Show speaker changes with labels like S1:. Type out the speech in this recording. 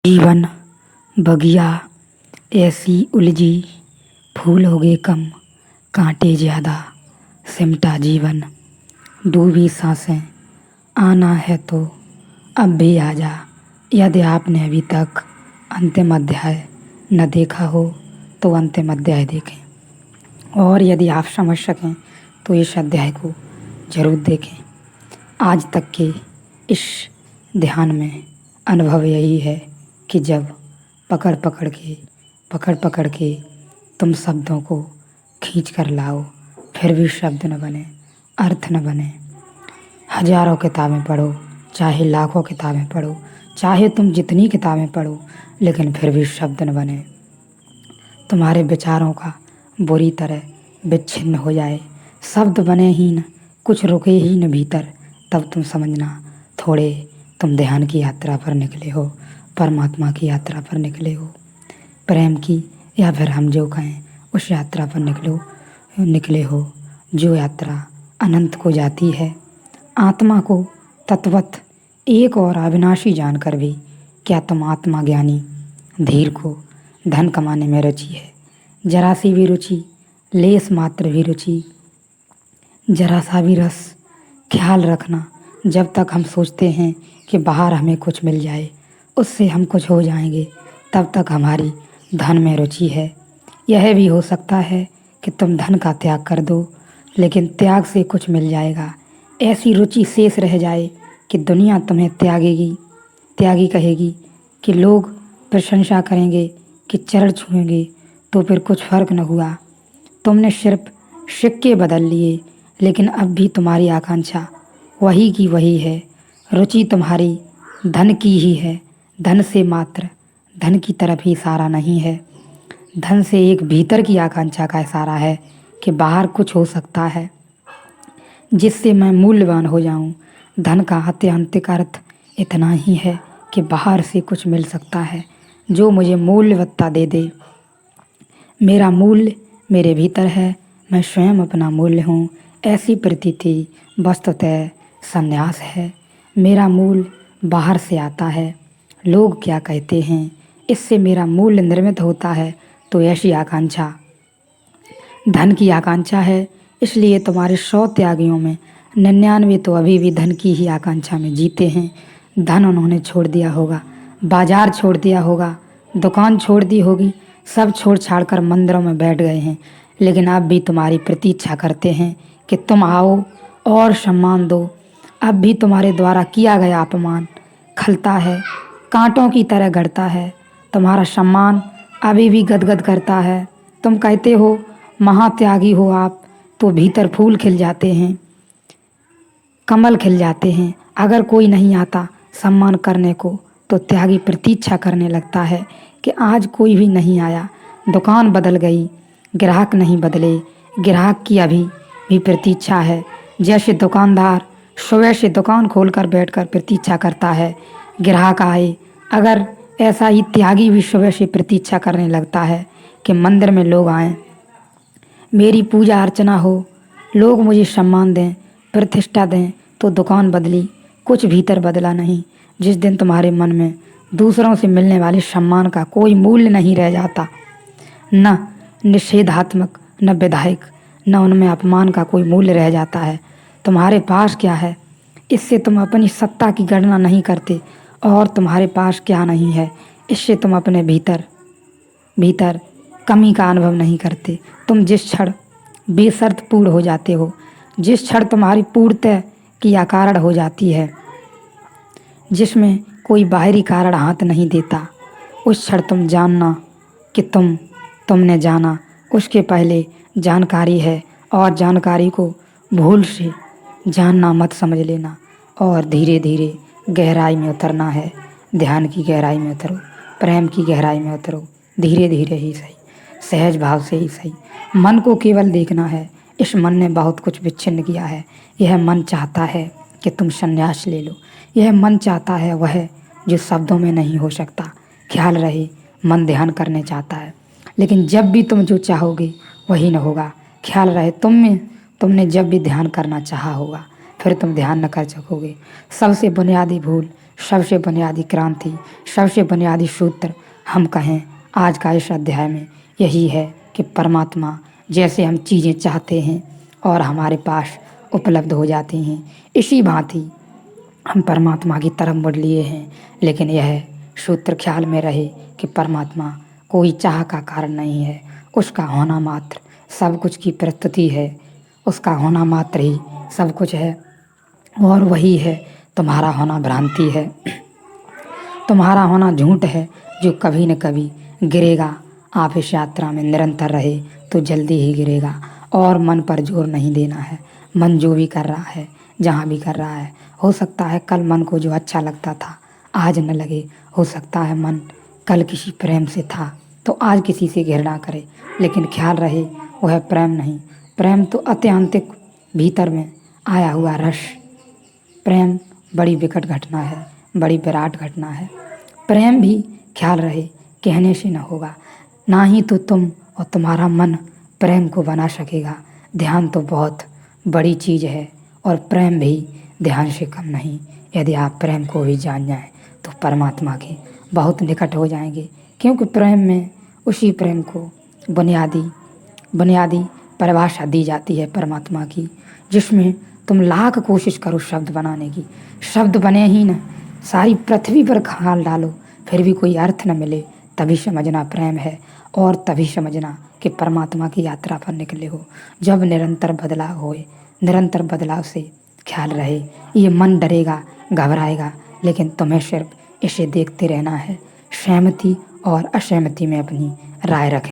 S1: जीवन बगिया ऐसी उलझी, फूल हो गए कम, कांटे ज़्यादा, सिमटा जीवन। डूबी सांसें, आना है तो अब भी आजा। यदि आपने अभी तक अंतिम अध्याय न देखा हो तो अंतिम अध्याय देखें, और यदि आप समझ सकें तो इस अध्याय को ज़रूर देखें। आज तक के इस ध्यान में अनुभव यही है कि जब पकड़ पकड़ के तुम शब्दों को खींच कर लाओ, फिर भी शब्द न बने, अर्थ न बने। हजारों किताबें पढ़ो, चाहे लाखों किताबें पढ़ो, चाहे तुम जितनी किताबें पढ़ो, लेकिन फिर भी शब्द न बने। तुम्हारे विचारों का बुरी तरह विच्छिन्न हो जाए, शब्द बने ही न, कुछ रुके ही न भीतर, तब तुम समझना थोड़े तुम ध्यान की यात्रा पर निकले हो, परमात्मा की यात्रा पर निकले हो, प्रेम की, या फिर हम जो कहें उस यात्रा पर निकले हो, जो यात्रा अनंत को जाती है। आत्मा को तत्वत एक और अविनाशी जानकर भी क्या तुम आत्मा ज्ञानी धीर को धन कमाने में रुचि है? जरा सी भी रुचि, लेस मात्र भी रुचि, जरा सा भी रस। ख्याल रखना, जब तक हम सोचते हैं कि बाहर हमें कुछ मिल जाए, उससे हम कुछ हो जाएंगे, तब तक हमारी धन में रुचि है। यह भी हो सकता है कि तुम धन का त्याग कर दो, लेकिन त्याग से कुछ मिल जाएगा। ऐसी रुचि शेष रह जाए कि दुनिया तुम्हें त्यागी कहेगी, कि लोग प्रशंसा करेंगे, कि चरण छुएंगे, तो फिर कुछ फर्क न हुआ। तुमने सिर्फ सिक्के बदल लिए, लेकिन अब भी तुम्हारी आकांक्षा वही की वही है। रुचि तुम्हारी धन की ही है, धन से मात्र धन की तरफ ही इशारा नहीं है। धन से एक भीतर की आकांक्षा का इशारा है कि बाहर कुछ हो सकता है जिससे मैं मूल्यवान हो जाऊं। धन का आत्यंतिक अर्थ इतना ही है कि बाहर से कुछ मिल सकता है जो मुझे मूल्यवत्ता दे दे। मेरा मूल्य मेरे भीतर है, मैं स्वयं अपना मूल्य हूँ। ऐसी प्रतीति वस्तुतः संन्यास है। मेरा मूल्य बाहर से आता है, लोग क्या कहते हैं, इससे मेरा मूल्य निर्मित होता है। तो ऐसी आकांक्षा धन की आकांक्षा है। इसलिए तुम्हारे 100 त्यागियों में 99 तो अभी भी धन की ही आकांक्षा में जीते हैं। धन उन्होंने छोड़ दिया होगा, बाजार छोड़ दिया होगा, दुकान छोड़ दी होगी, सब छोड़ छाड़ कर मंदिरों में बैठ गए हैं, लेकिन अब भी तुम्हारी प्रतीक्षा करते हैं कि तुम आओ और सम्मान दो। अब भी तुम्हारे द्वारा किया गया अपमान खलता है, कांटों की तरह गड़ता है। तुम्हारा सम्मान अभी भी गदगद करता है। तुम कहते हो महात्यागी हो आप, तो भीतर फूल खिल जाते हैं, कमल खिल जाते हैं। अगर कोई नहीं आता सम्मान करने को, तो त्यागी प्रतीक्षा करने लगता है कि आज कोई भी नहीं आया। दुकान बदल गई, ग्राहक नहीं बदले, ग्राहक की अभी भी प्रतीक्षा है। जैसे दुकानदार सुबह से दुकान खोलकर बैठकर प्रतीक्षा करता है ग्राहक आए, अगर ऐसा ही त्यागी भी सुबह से प्रतीक्षा करने लगता है कि मंदिर में लोग आएं, मेरी पूजा अर्चना हो, लोग मुझे सम्मान दें, प्रतिष्ठा दें, तो दुकान बदली, कुछ भीतर बदला नहीं। जिस दिन तुम्हारे मन में दूसरों से मिलने वाले सम्मान का कोई मूल्य नहीं रह जाता, न निषेधात्मक न विधायक, न उनमें अपमान का कोई मूल्य रह जाता है, तुम्हारे पास क्या है, इससे तुम अपनी सत्ता की गणना नहीं करते। और तुम्हारे पास क्या नहीं है, इससे तुम अपने भीतर कमी का अनुभव नहीं करते। तुम जिस क्षण बेशर्त पूर्ण हो जाते हो, जिस क्षण तुम्हारी पूर्णता की अकारण हो जाती है, जिसमें कोई बाहरी कारण हाथ नहीं देता, उस क्षण तुम जानना कि तुमने जाना। उसके पहले जानकारी है, और जानकारी को भूल से जानना मत समझ लेना, और धीरे धीरे गहराई में उतरना है। ध्यान की गहराई में उतरो, प्रेम की गहराई में उतरो, धीरे धीरे ही सही, सहज भाव से ही सही। मन को केवल देखना है। इस मन ने बहुत कुछ विच्छिन्न किया है। यह मन चाहता है कि तुम संन्यास ले लो। यह मन चाहता है वह जो शब्दों में नहीं हो सकता। ख्याल रहे, मन ध्यान करने चाहता है, लेकिन जब भी तुम जो चाहोगे वही न होगा। ख्याल रहे, तुमने जब भी ध्यान करना चाहा होगा, फिर तुम ध्यान न कर सकोगे। सबसे बुनियादी भूल सबसे बुनियादी क्रांति, सबसे बुनियादी सूत्र हम कहें आज का इस अध्याय में यही है कि परमात्मा जैसे हम चीज़ें चाहते हैं और हमारे पास उपलब्ध हो जाती हैं, इसी भांति हम परमात्मा की तरफ मुड़ लिए हैं। लेकिन यह सूत्र ख्याल में रहे कि परमात्मा कोई चाह का कारण नहीं है, उसका होना मात्र सब कुछ की प्रस्तुति है, उसका होना मात्र ही सब कुछ है और वही है। तुम्हारा होना भ्रांति है, तुम्हारा होना झूठ है जो कभी न कभी गिरेगा। आप इस यात्रा में निरंतर रहे तो जल्दी ही गिरेगा। और मन पर जोर नहीं देना है। मन जो भी कर रहा है, जहाँ भी कर रहा है, हो सकता है कल मन को जो अच्छा लगता था आज न लगे। हो सकता है मन कल किसी प्रेम से था तो आज किसी से घृणा करे, लेकिन ख्याल रहे वह प्रेम नहीं। प्रेम तो अत्यंतिक भीतर में आया हुआ रस। प्रेम बड़ी विकट घटना है, बड़ी विराट घटना है। प्रेम भी ख्याल रहे कहने से न होगा, ना ही तो तुम और तुम्हारा मन प्रेम को बना सकेगा। ध्यान तो बहुत बड़ी चीज़ है और प्रेम भी ध्यान से कम नहीं। यदि आप प्रेम को भी जान जाएं तो परमात्मा के बहुत निकट हो जाएंगे, क्योंकि प्रेम में उसी प्रेम को बुनियादी परिभाषा दी जाती है परमात्मा की, जिसमें तुम लाख कोशिश करो शब्द बनाने की, शब्द बने ही न। सारी पृथ्वी पर खाल डालो फिर भी कोई अर्थ न मिले, तभी समझना प्रेम है और तभी समझना कि परमात्मा की यात्रा पर निकले हो। जब निरंतर बदलाव होए, निरंतर बदलाव से ख्याल रहे। ये मन डरेगा, घबराएगा, लेकिन तुम्हें सिर्फ इसे देखते रहना है। सहमति और असहमति में अपनी राय रखें।